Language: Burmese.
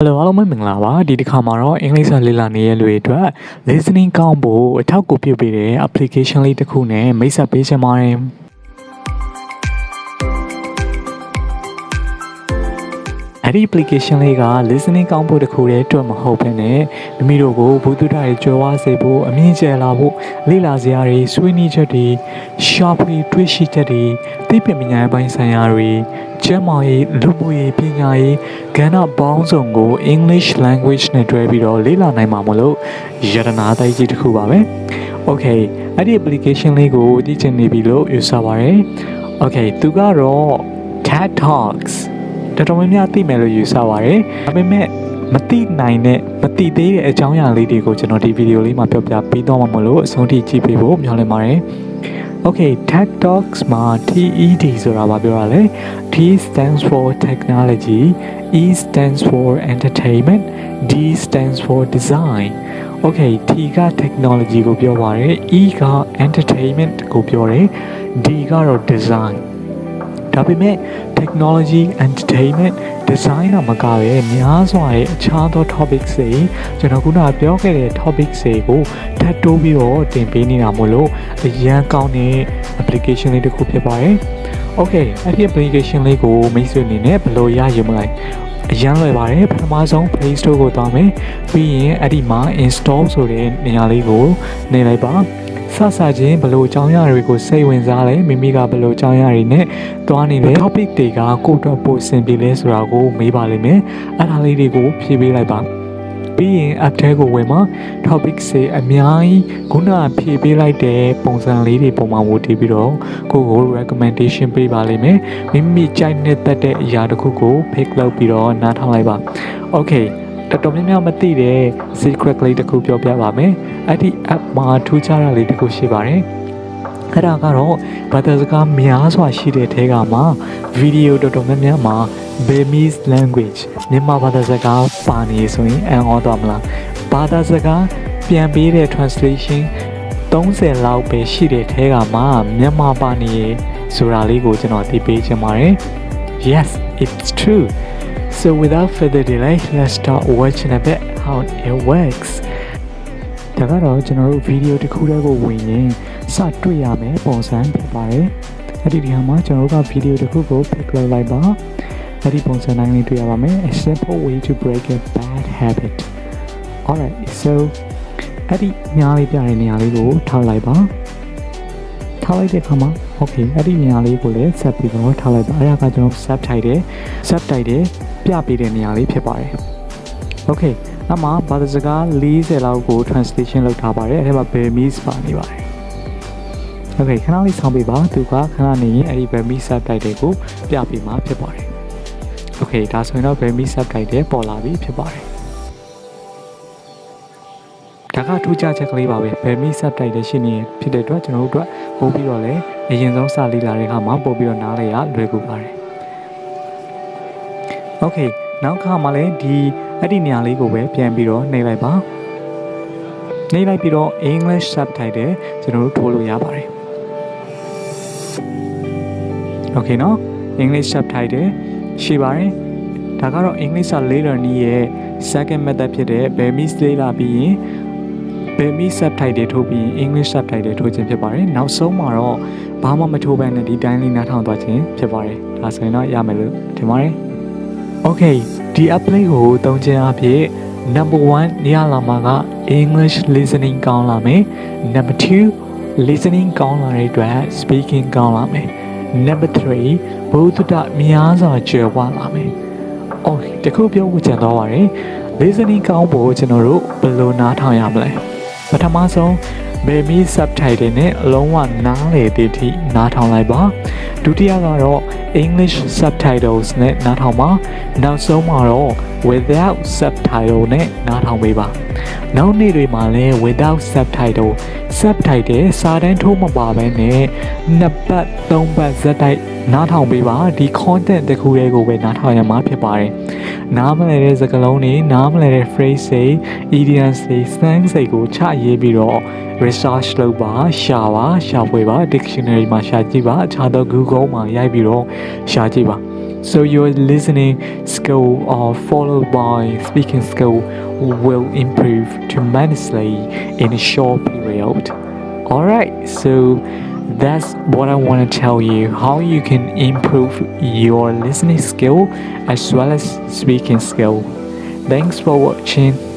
Hello အားလုံးပဲမင်္ဂလာပါဒီတစ်ခါမှာတော့အင်္ဂလိပ်စာလေ့လာနေတဲ့လူတွေအတွက် listening ကောင်းဖို့အထောက်အကူပြုပေးတဲ့ application လေးတစ်ခုနဲ့မိတ်ဆက်ပေးချင်ပါတယ်အဲ့ဒီ application လေးက listening ကောင်းဖို့တခုတည်းအတွက်မဟုတ်ဘဲနဲ့မိမိတို့ကိုဘူးတုဒ္ဒတွေကြွယ်ဝစေဖို့အမြင့်ကျယ်လာဖို့လေ့လာစရာတွေဆွေးနွေးချက်တွေ sharply တွေ့ရှိချက်တွေသိပ္ပံပညာပိုင်းဆိုင်ရာတွေကျမ်းမာရေးလူမှုရေးပညာရေးကဏ္ဍပေါင်းစုံကို English language နဲ့တွဲပြီးတော့လေ့လာနိုင်မှာမလို့ရတနာတိုက်ကြီးတစ်ခုပါပဲ Okay အဲ့ဒီ application လေးကိုကြည့်ချင်နေပြီလို့ယူဆပါတယ် Okay သူကတော့ TED Talks တော်တော်များများသိမယ်လို့ယူဆပါတယ်ဒါပေမဲ့မသိနိုင်တဲ့မသိသေးတဲ့အကြောင်းအရာလေးတွေကိုကျွန်တော်ဒီဗီဒီယိုလေးမှာပြောပြပေးသွားမှာမလို့အဆုံးထိကြည့်ပေးဖို့မျှော်လင့်ပါတယ်Okay, TED Talks မှာ TED ဆိုတာဘာပြောရလဲ T stands for technology, E stands for entertainment, D stands for design. Okay, T က technology ကိုပြောပါတယ် E က entertainment ကိုပြောတယ် D ကတော့ design ဒါပေမဲ့ technology, entertainment, design ကမကပဲများစွာရဲ့အခြားသော topics တွေကျွန်တော်ခုနကပြောခဲ့တဲ့ topics တွေကိုထပ်တိုးပြီးတော့တင်ပေးနေတာမို့လို့အရန်ကောင်းတဲ့ application လေးတစ်ခုဖြစ်ပါတယ် Okay အဲ့ဒီ application လေးကိုမိတ်ဆွေအနေနဲ့ဘယ်လိုရယူမလဲအရန်လွယ်ပါတယ်ပထမဆုံး Play Store ကိုသွားမယ်ပြီးရင်အဲ့ဒီမှာ install ဆိုတဲ့နေရာလေးကိုနှိပ်လိုက်ပါစချင်းဘယ်လိုအကြောင်းအရာတွေကိုစိတ်ဝင်စားလဲမိမိကဘယ်လိုအကြောင်းအရာတွေနဲ့တွားနေလဲ topic တွေကကိုယ့်အတွက်ပို့ဆင်ပြေလဲဆိုတာကိုမေးပါလိမ့်မယ်အဲ့ဒါလေးတွေကိုဖြည့်ပေးလိုက်ပါပြီးရင် app ထဲကိုဝင်မှာ topic တွေအများကြီးခုနဖြည့်ပေးလိုက်တဲ့ပုံစံလေးတွေပုံမှန်ဝတ်တည်ပြီးတော့ကိုယ့်ကို recommendation ပေးပါလိမ့်မယ်မိမိကြိုက်တဲ့အရာတစ်ခုကို pick လုပ်ပြီးတော့နားထောင်လိုက်ပါ Okayတော်တော်များများမသိတဲ့ secret လေးတစ်ခုပြောပြပါမယ်အဲ့ဒီ app မှာထူးခြားတာလေးတစ်ခုရှိပါတယ်အဲ့ဒါကတော့ဘာသာစကားများစွာရှိတဲ့ထဲကမှာ video တော်တော်များများမှာ Burmese language မြန်မာဘာသာစကားပါနေဆိုရင်အံ့ဩသွားမလားဘာသာစကားပြန်ပေးတဲ့ translation 30လောက်ပဲရှိတဲ့ထဲကမှာမြန်မာပါနေဆိုတာလေးကိုကျွန်တော်သိပေးချင်ပါတယ် Yes it's true So without further delay, let's start watching a bit how it works. ဒါကတော့ကျွန်တော်တို့ဗီဒီယိုတစ်ခုတည်းကိုဝင်ရင်စတွေ့ရမယ်ပုံစံဖြစ်ပါတယ်။အဲ့ဒီဒီမှာကျွန်တော်တို့ကဗီဒီယိုတစ်ခုကို pick လုပ်လိုက်ပါ။အဲ့ဒီပုံစံတိုင်းလေးတွေ့ရပါမယ်။ A simple way to break a bad habit. Alright, so အဲ့ဒီညားလေးပြတဲ့နေရာလေးကိုထောက်လိုက်ပါ။ထောက်လိုက်တဲ့အခါမှာ Okay အဲ့ဒီနေရာလေးကိုလည်းဆက်ပြီးတော့ထောက်လိုက်ပါ။အဲ့ဒါကကျွန်တော် subtitle ပြပေးတဲ့နေရာလေးဖြစ်ပါတယ် Okay အမှဘာသာစကား40လောက်ကို translation လုပ်ထားပါတယ်အဲ့ဒါမှာ Burmese ပါနေပါတယ် Okay ခဏလေးဆောင်းပေးပါသူကခဏနေရင်အဲ့ဒီ Burmese subtitle ကိုပြပေးမှာဖြစ်ပါတယ် Okay ဒါဆိုရင်တော့ Burmese subtitle ပေါ်လာပြီဖြစ်ပါတယ်ဒါကထူးခြားချက်ကလေးပါပဲ Burmese subtitle ရှိနေဖြစ်တဲ့အတွက်ကျွန်တော်တို့အတွက်ပို့ပြီးတော့လည်းအရင်ဆုံးစလေ့လာတဲ့အခါမှာပို့ပြီးတော့နားလည်ရလွယ်ကူပါတယ်Okay နောက်ခါမှလည်းဒီအဲ့ဒီနေရာလေးကိုပဲပြန်ပြီးတော့နှိပ်လိုက်ပါနှိပ်လိုက်ပြီးတော့ English subtitle ကျွန်တော်တို့ထိုးလို့ရပါတယ် Okay နော် English subtitle ရှိပါတယ်ဒါကတော့ English learner ရဲ့ second method ဖြစ်တဲ့ Burmese လေ့လာပြီးရင် Burmese subtitle ထိုးပြီး English subtitle ထိုးခြင်းဖြစ်ပါတယ်နောက်ဆုံးမှာတော့ဘာမှမထိုးဘဲနဲ့ဒီတိုင်းလေးနားထောင်သွားခြင်းဖြစ်ပါတယ်ဒါဆိုရင်တော့ရမယ်လို့ထင်ပါတယ်Okay ဒီ app လေးကိုသုံးခြင်းအဖြစ် number 1 ရလာမှာက English listening ကောင်းလာမယ် number 2 listening ကောင်းလာတဲ့အတွက် speaking ကောင်းလာမယ် number 3ဘုဒ္ဓများစွာကျွယ်ဝလာမယ် Okay တခုပြောဖို့ကြံသွားပါတယ် listening ကောင်းဖို့ကျွန်တော်တို့ဘယ်လိုနားထောင်ရမလဲပထမဆုံး Burmese subtitle နဲ့အလုံးဝနားလည်တဲ့အထိနားထောင်လိုက်ပါဒုတိယကတော့ English subtitles နဲ့နားထောင်ပါနောက်ဆုံးမှာတော့ without subtitle နဲ့နားထောင်ပေးပါနောက်နေ့တွေမှာလည်း without subtitle စာတန်းထိုးမပါဘဲနဲ့2ပတ်3ပတ်ဇက်တိုက်နားထောင်ပေးပါဒီ content တစ်ခုလေးကိုပဲနားထောင်ရမှာဖြစ်ပါတယ်နားမလည်တဲ့စကားလုံးတွေနားမလည်တဲ့ phrase တွေ idioms တွေ slang တွေကိုချရေးပြီးတော့ research လုပ်ပါရှာဖွေပါ dictionary မှာရှာကြည့်ပါအခြားသော Google မှာရိုက်ပြီးတော့ရှာကြည့်ပါ So your listening skill followed by speaking skill will improve tremendously in a short period. Alright, so that's what I want to tell you, how you can improve your listening skill as well as speaking skill. Thanks for watching.